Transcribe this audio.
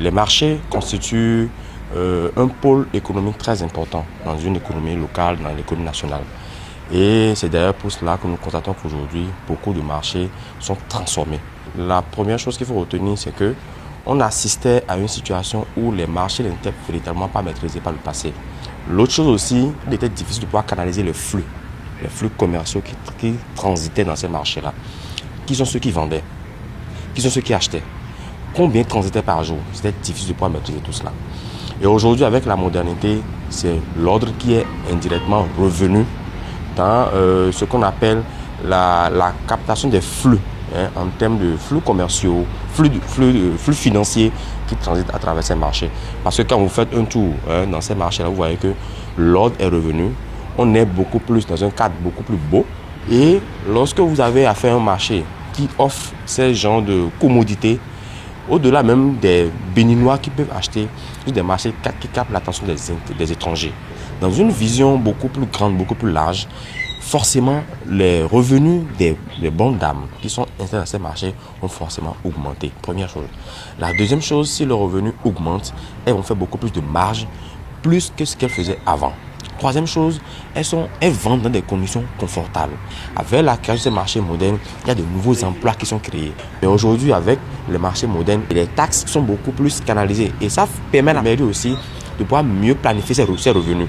Les marchés constituent un pôle économique très important dans une économie locale, dans l'économie nationale. Et c'est d'ailleurs pour cela que nous constatons qu'aujourd'hui, beaucoup de marchés sont transformés. La première chose qu'il faut retenir, c'est qu'on assistait à une situation où les marchés n'étaient véritablement pas maîtrisés par le passé. L'autre chose aussi, il était difficile de pouvoir canaliser les flux commerciaux qui transitaient dans ces marchés-là. Qui sont ceux qui vendaient? Qui sont ceux qui achetaient? Combien transitaient par jour? C'était difficile de pouvoir maîtriser tout cela. Et aujourd'hui, avec la modernité, c'est l'ordre qui est indirectement revenu dans ce qu'on appelle la captation des flux, en termes de flux commerciaux, flux financiers qui transitent à travers ces marchés. Parce que quand vous faites un tour dans ces marchés-là, vous voyez que l'ordre est revenu. On est beaucoup plus dans un cadre beaucoup plus beau. Et lorsque vous avez affaire à un marché qui offre ces genres de commodités, au-delà même des Béninois qui peuvent acheter, des marchés qui captent l'attention des étrangers. Dans une vision beaucoup plus grande, beaucoup plus large, forcément, les revenus des bonnes dames qui sont installées dans ces marchés vont forcément augmenter. Première chose. La deuxième chose, si le revenu augmente, elles vont faire beaucoup plus de marge, plus que ce qu'elles faisaient avant. Troisième chose, elles vendent dans des conditions confortables. Avec la création de ces marchés modernes, il y a de nouveaux emplois qui sont créés. Mais aujourd'hui, avec les marchés modernes, les taxes sont beaucoup plus canalisées. Et ça permet à la mairie aussi de pouvoir mieux planifier ses revenus.